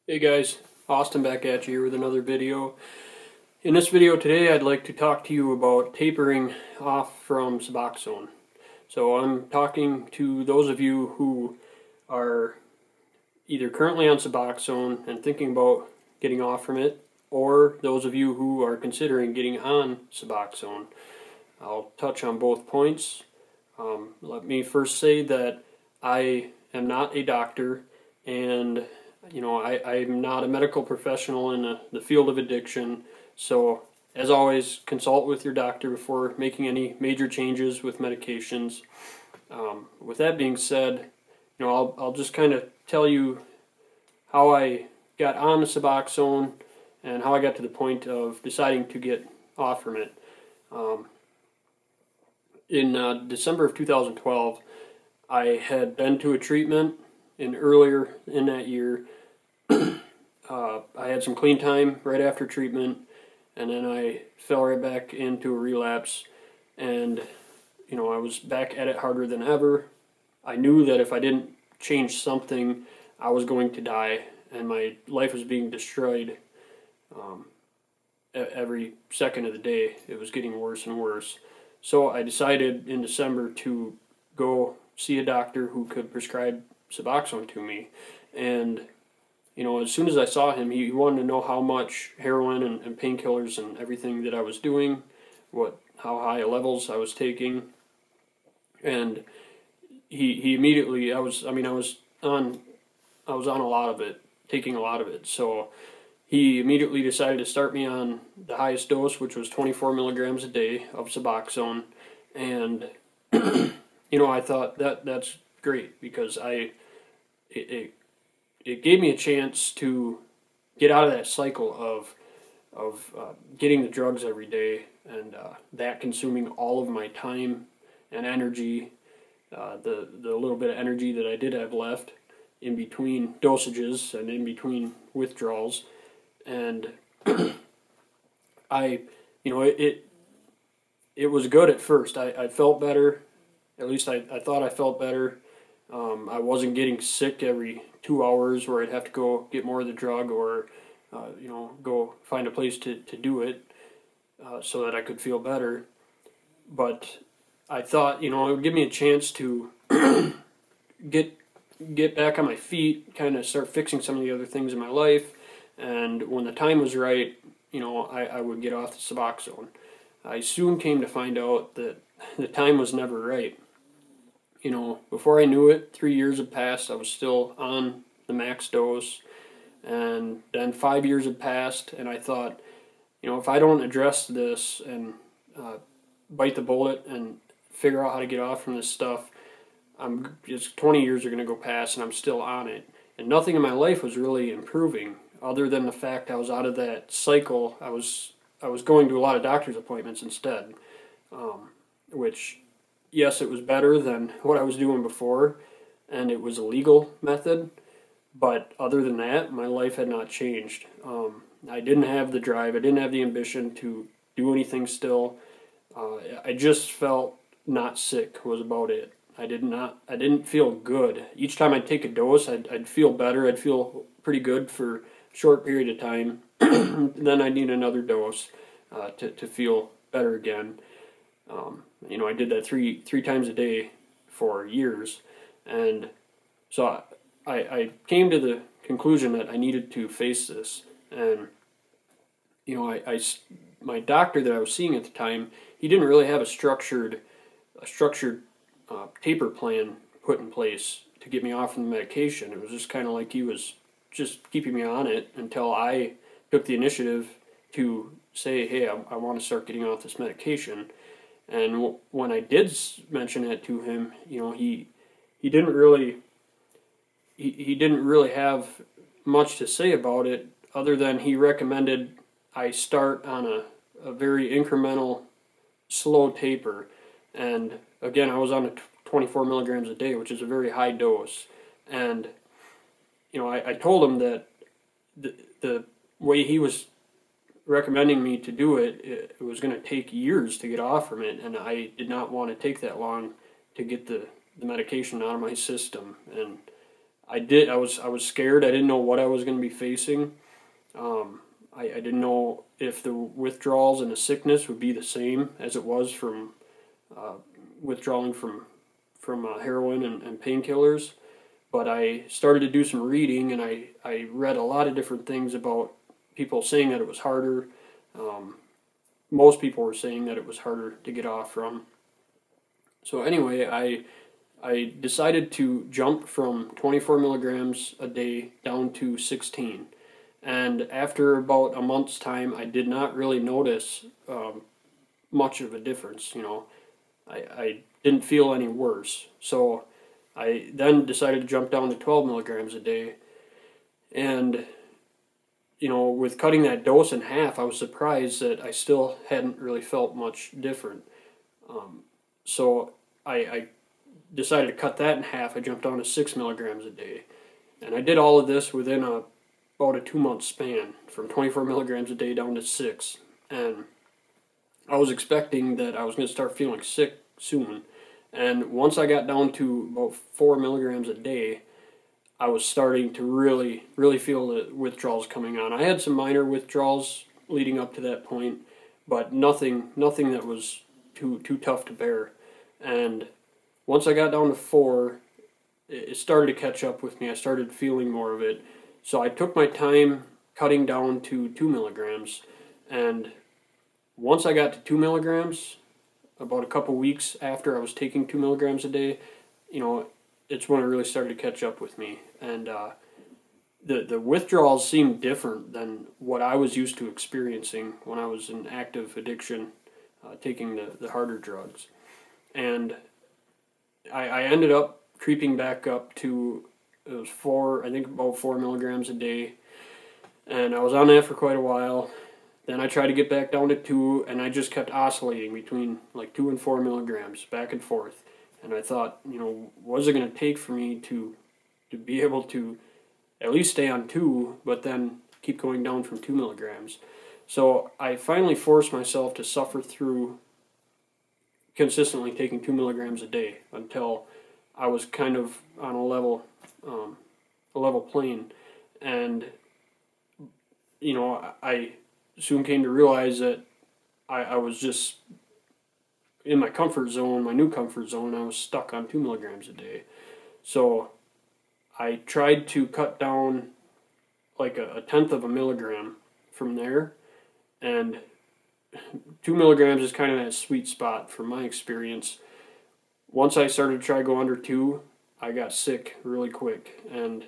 Hey guys, Austin back at you here with another video. In this video today I'd like to talk to you about tapering off from Suboxone. So I'm talking to those of you who are either currently on Suboxone and thinking about getting off from it, or those of you who are considering getting on Suboxone. I'll touch on both points. Let me first say that I am not a doctor, and I'm not a medical professional in the field of addiction. So, as always, consult with your doctor before making any major changes with medications. With that being said, I'll just kind of tell you how I got on the Suboxone and how I got to the point of deciding to get off from it. In December of 2012, I had been to a treatment, and earlier in that year, I had some clean time right after treatment, and then I fell right back into a relapse, and I was back at it harder than ever. I knew that if I didn't change something, I was going to die, and my life was being destroyed every second of the day. It was getting worse and worse. So I decided in December to go see a doctor who could prescribe Suboxone to me. And, as soon as I saw him, he wanted to know how much heroin and painkillers and everything that I was doing, how high levels I was taking. And he immediately, I was on a lot of it, taking a lot of it. So he immediately decided to start me on the highest dose, which was 24 milligrams a day of Suboxone. And, I thought that's great because it gave me a chance to get out of that cycle of getting the drugs every day and that consuming all of my time and energy, the little bit of energy that I did have left in between dosages and in between withdrawals. And I, it was good at first. I felt better. At least I thought I felt better. I wasn't getting sick every 2 hours where I'd have to go get more of the drug or, go find a place to do it so that I could feel better. But I thought, it would give me a chance to get back on my feet, kind of start fixing some of the other things in my life. And when the time was right, I would get off the Suboxone. I soon came to find out that the time was never right. Before I knew it, 3 years had passed. I was still on the max dose. And then 5 years had passed, and I thought, if I don't address this and bite the bullet and figure out how to get off from this stuff, I'm just 20 years are going to go past and I'm still on it. And nothing in my life was really improving other than the fact I was out of that cycle. I was going to a lot of doctor's appointments instead, which, yes, it was better than what I was doing before, and it was a legal method. But other than that, my life had not changed. I didn't have the drive. I didn't have the ambition to do anything still. I just felt not sick was about it. I didn't feel good. Each time I'd take a dose, I'd feel better. I'd feel pretty good for a short period of time. Then I'd need another dose to feel better again. I did that three times a day for years. And so I came to the conclusion that I needed to face this. And, my doctor that I was seeing at the time, he didn't really have a structured taper plan put in place to get me off from the medication. It was just kind of like he was just keeping me on it until I took the initiative to say, hey, I want to start getting off this medication. And when I did mention it to him, he didn't really he didn't really have much to say about it other than he recommended I start on a very incremental, slow taper. And again, I was on a 24 milligrams a day, which is a very high dose. And, I told him that the way he was recommending me to do it, it was going to take years to get off from it. And I did not want to take that long to get the medication out of my system. And I was scared. I didn't know what I was going to be facing. I didn't know if the withdrawals and the sickness would be the same as it was from uh, withdrawing from heroin and painkillers. But I started to do some reading, and I read a lot of different things about people saying that it was harder. Um, Most people were saying that it was harder to get off from. So anyway, I decided to jump from 24 milligrams a day down to 16. And after about a month's time, I did not really notice much of a difference. I didn't feel any worse. So I then decided to jump down to 12 milligrams a day. And, with cutting that dose in half, I was surprised that I still hadn't really felt much different. So I decided to cut that in half. I jumped down to 6 milligrams a day. And I did all of this within about a 2 month span, from 24 milligrams a day down to 6. And I was expecting that I was going to start feeling sick soon. And once I got down to about 4 milligrams a day, I was starting to really, really feel the withdrawals coming on. I had some minor withdrawals leading up to that point, but nothing that was too tough to bear. And once I got down to 4, it started to catch up with me. I started feeling more of it. So I took my time cutting down to 2 milligrams. And once I got to 2 milligrams, about a couple weeks after I was taking 2 milligrams a day, it's when it really started to catch up with me. And the withdrawals seemed different than what I was used to experiencing when I was in active addiction, taking the harder drugs. And I ended up creeping back up to, it was about 4 milligrams a day, and I was on that for quite a while. Then I tried to get back down to 2, and I just kept oscillating between like 2 and 4 milligrams, back and forth. And I thought, what is it going to take for me to be able to at least stay on 2, but then keep going down from 2 milligrams? So I finally forced myself to suffer through consistently taking 2 milligrams a day until I was kind of on a level plane. And I soon came to realize that I was just in my comfort zone, my new comfort zone. I was stuck on 2 milligrams a day. So I tried to cut down like a tenth of a milligram from there, and 2 milligrams is kind of that sweet spot from my experience. Once I started to try to go under 2, I got sick really quick, and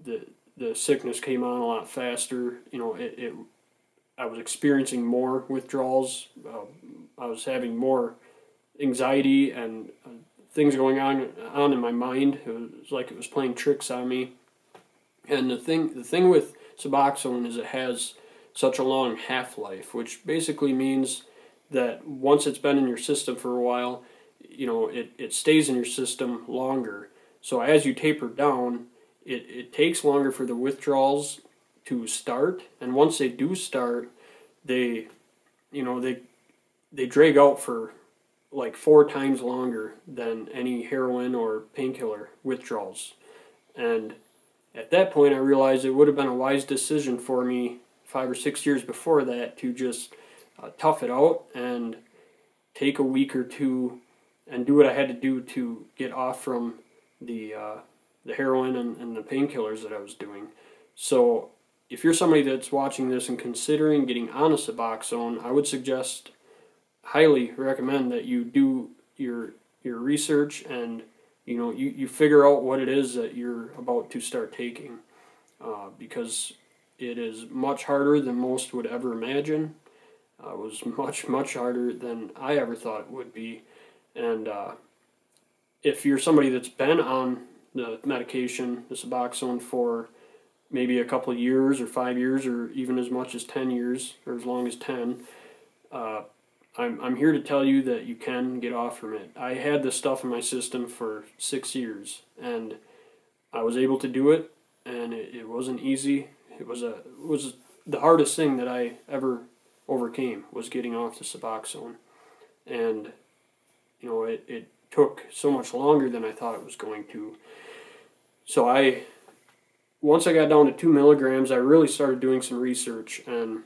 the sickness came on a lot faster. I was experiencing more withdrawals. I was having more anxiety and things going on in my mind. It was like it was playing tricks on me. And the thing with Suboxone is it has such a long half-life, which basically means that once it's been in your system for a while, it stays in your system longer. So as you taper down, it takes longer for the withdrawals to start, and once they do start, they drag out for like 4 times longer than any heroin or painkiller withdrawals. And at that point, I realized it would have been a wise decision for me 5 or 6 years before that to just tough it out and take a week or two and do what I had to do to get off from the heroin and the painkillers that I was doing. So if you're somebody that's watching this and considering getting on a Suboxone, I would highly recommend that you do your research, and you figure out what it is that you're about to start taking, because it is much harder than most would ever imagine. It was much harder than I ever thought it would be. And if you're somebody that's been on the medication, the Suboxone, for maybe a couple of years or 5 years or even as much as 10 years or as long as 10, I'm here to tell you that you can get off from it. I had this stuff in my system for 6 years, and I was able to do it, and it wasn't easy. It was the hardest thing that I ever overcame, was getting off the Suboxone. And it took so much longer than I thought it was going to. So once I got down to 2 milligrams, I really started doing some research, and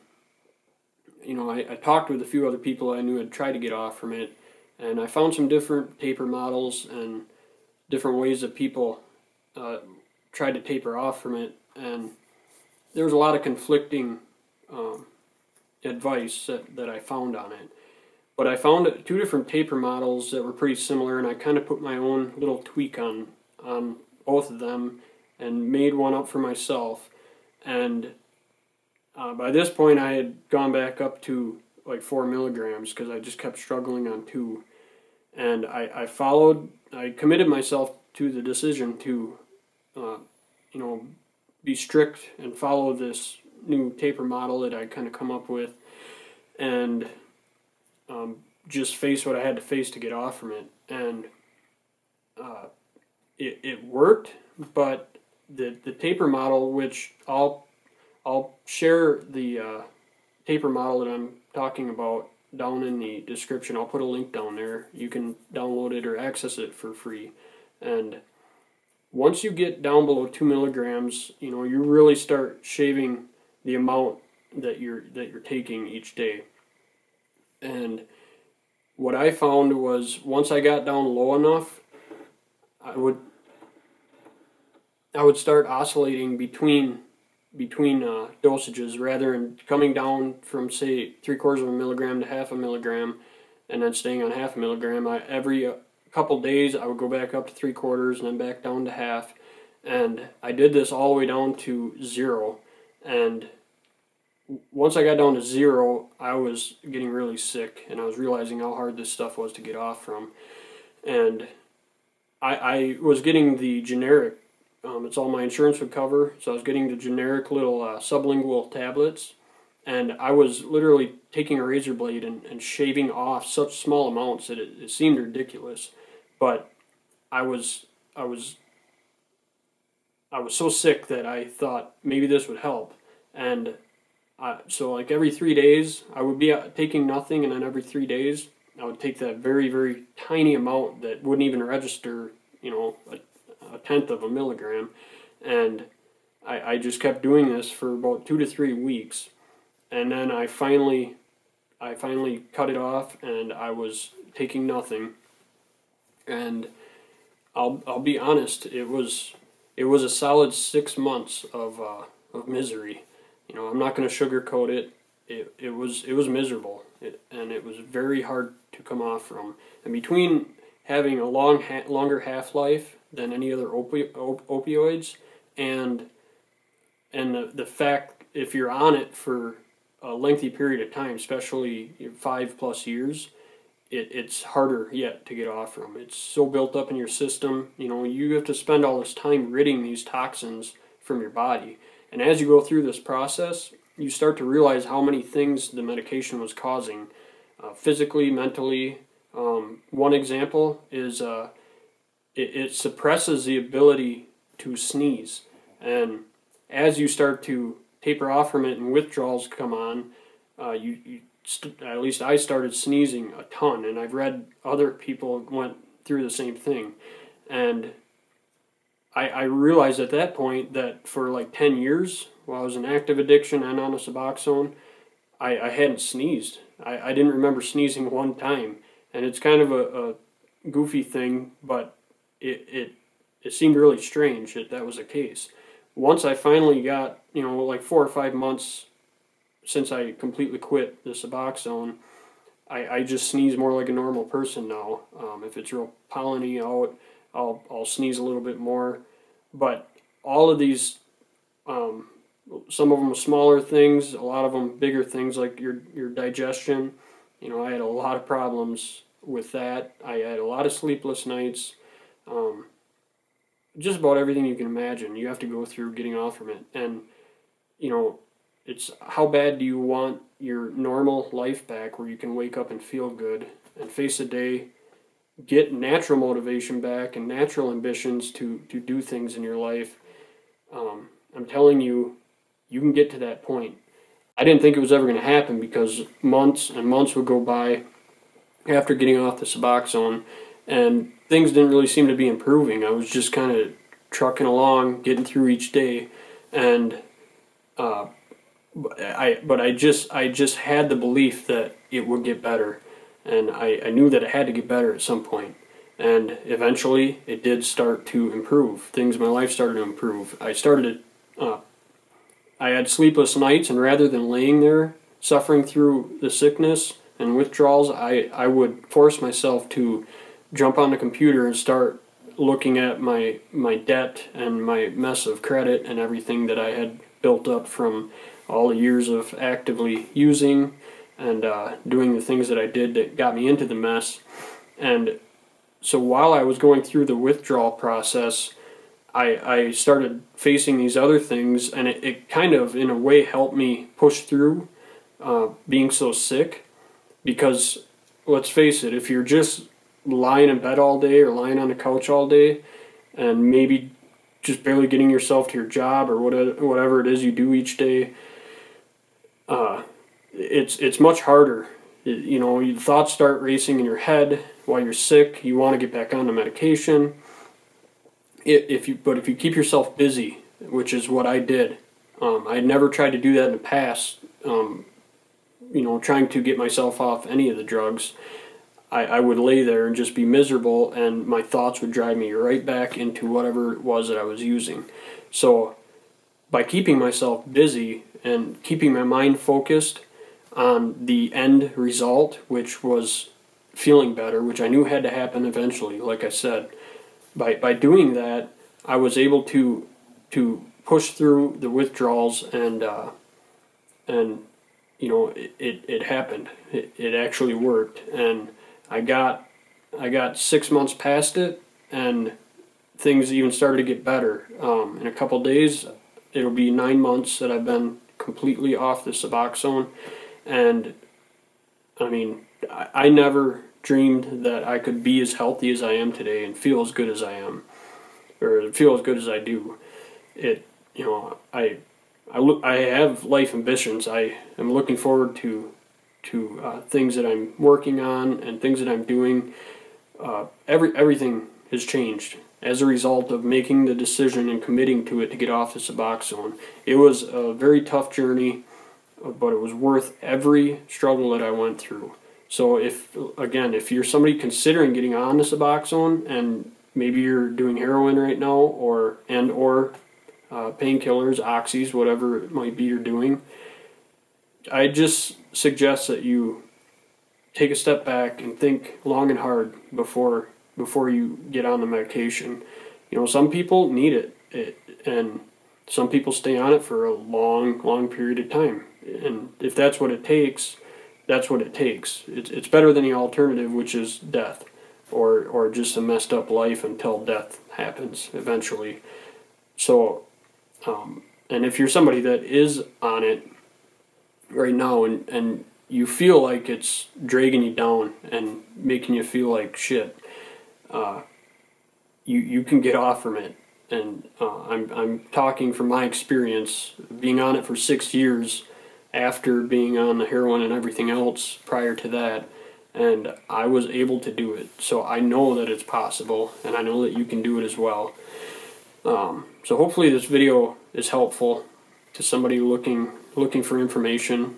I talked with a few other people I knew had tried to get off from it, and I found some different taper models and different ways that people tried to taper off from it, and there was a lot of conflicting advice that I found on it. But I found two different taper models that were pretty similar, and I kind of put my own little tweak on both of them and made one up for myself. And by this point, I had gone back up to like 4 milligrams because I just kept struggling on 2. And I committed myself to the decision to, be strict and follow this new taper model that I kind of come up with, and just face what I had to face to get off from it. And it worked, but the taper model, which I'll share the taper model that I'm talking about down in the description. I'll put a link down there. You can download it or access it for free. And once you get down below 2 milligrams, you really start shaving the amount that you're taking each day. And what I found was once I got down low enough, I would start oscillating between dosages rather than coming down from, say, 3/4 of a milligram to half a milligram and then staying on half a milligram. Every couple days I would go back up to 3/4 and then back down to half, and I did this all the way down to 0. And once I got down to 0, I was getting really sick, and I was realizing how hard this stuff was to get off from. And I was getting the generic, it's all my insurance would cover, so I was getting the generic little sublingual tablets, and I was literally taking a razor blade and shaving off such small amounts that it seemed ridiculous. But I was so sick that I thought maybe this would help. And so like every 3 days I would be taking nothing, and then every 3 days I would take that very, very tiny amount that wouldn't even register, a tenth of a milligram. And I just kept doing this for about 2 to 3 weeks. And then I finally cut it off, and I was taking nothing. And I'll be honest, it was a solid 6 months of misery. I'm not going to sugarcoat it. It was miserable, and it was very hard to come off from. And between having a longer half-life than any other opioids, and the fact if you're on it for a lengthy period of time, especially 5+ years, it's harder yet to get off from. It's so built up in your system. You have to spend all this time ridding these toxins from your body. And as you go through this process, you start to realize how many things the medication was causing, physically, mentally. One example is it suppresses the ability to sneeze. And as you start to taper off from it and withdrawals come on, at least I started sneezing a ton, and I've read other people went through the same thing. And I realized at that point that for like 10 years, while I was in active addiction and on a Suboxone, I hadn't sneezed. I didn't remember sneezing one time. And it's kind of a goofy thing, but it seemed really strange that was the case. Once I finally got, like 4 or 5 months since I completely quit the Suboxone, I just sneeze more like a normal person now. If it's real pollen-y out, I'll sneeze a little bit more. But all of these, some of them are smaller things, a lot of them bigger things like your digestion. I had a lot of problems with that. I had a lot of sleepless nights. Just about everything you can imagine you have to go through getting off from it. And it's how bad do you want your normal life back, where you can wake up and feel good and face a day, get natural motivation back and natural ambitions to do things in your life. I'm telling you, you can get to that point. I didn't think it was ever going to happen, because months and months would go by after getting off the Suboxone, and things didn't really seem to be improving. I was just kind of trucking along, getting through each day, and I just had the belief that it would get better, and I knew that it had to get better at some point. And eventually, it did start to improve. Things in my life started to improve. I had sleepless nights, and rather than laying there suffering through the sickness and withdrawals, I would force myself to jump on the computer and start looking at my debt and my mess of credit and everything that I had built up from all the years of actively using and doing the things that I did that got me into the mess. And so while I was going through the withdrawal process, I started facing these other things, and it kind of, in a way, helped me push through being so sick. Because, let's face it, if you're just lying in bed all day or lying on the couch all day and maybe just barely getting yourself to your job or whatever it is you do each day, it's much harder. You know, your thoughts start racing in your head while you're sick. You want to get back on the medication. If you keep yourself busy, which is what I did, I had never tried to do that in the past. Trying to get myself off any of the drugs, I would lay there and just be miserable, and my thoughts would drive me right back into whatever it was that I was using. So by keeping myself busy and keeping my mind focused on the end result, which was feeling better, which I knew had to happen eventually, like I said, by doing that, I was able to push through the withdrawals, and it happened. It actually worked, and I got 6 months past it, and things even started to get better. In a couple days, it'll be 9 months that I've been completely off the Suboxone, and I mean, I never dreamed that I could be as healthy as I am today and feel as good as I am, or feel as good as I do. I have life ambitions. I am looking forward to things that I'm working on and things that I'm doing. Everything has changed as a result of making the decision and committing to it to get off the Suboxone. It was a very tough journey, but it was worth every struggle that I went through. So if you're somebody considering getting on the Suboxone, and maybe you're doing heroin right now, or painkillers, oxys, whatever it might be you're doing, I just suggest that you take a step back and think long and hard before you get on the medication. Some people need it, and some people stay on it for a long period of time. And if that's what it takes, that's what it takes. It's better than the alternative, which is death, or just a messed up life until death happens eventually. So, and if you're somebody that is on it right now, and you feel like it's dragging you down and making you feel like shit, you can get off from it. And I'm talking from my experience, being on it for 6 years after being on the heroin and everything else prior to that, and I was able to do it. So I know that it's possible, and I know that you can do it as well. So hopefully this video is helpful to somebody looking for information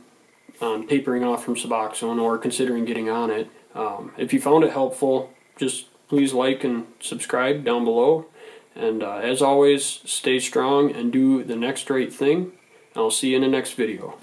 on tapering off from Suboxone or considering getting on it. If you found it helpful, just please like and subscribe down below. And as always, stay strong and do the next right thing. I'll see you in the next video.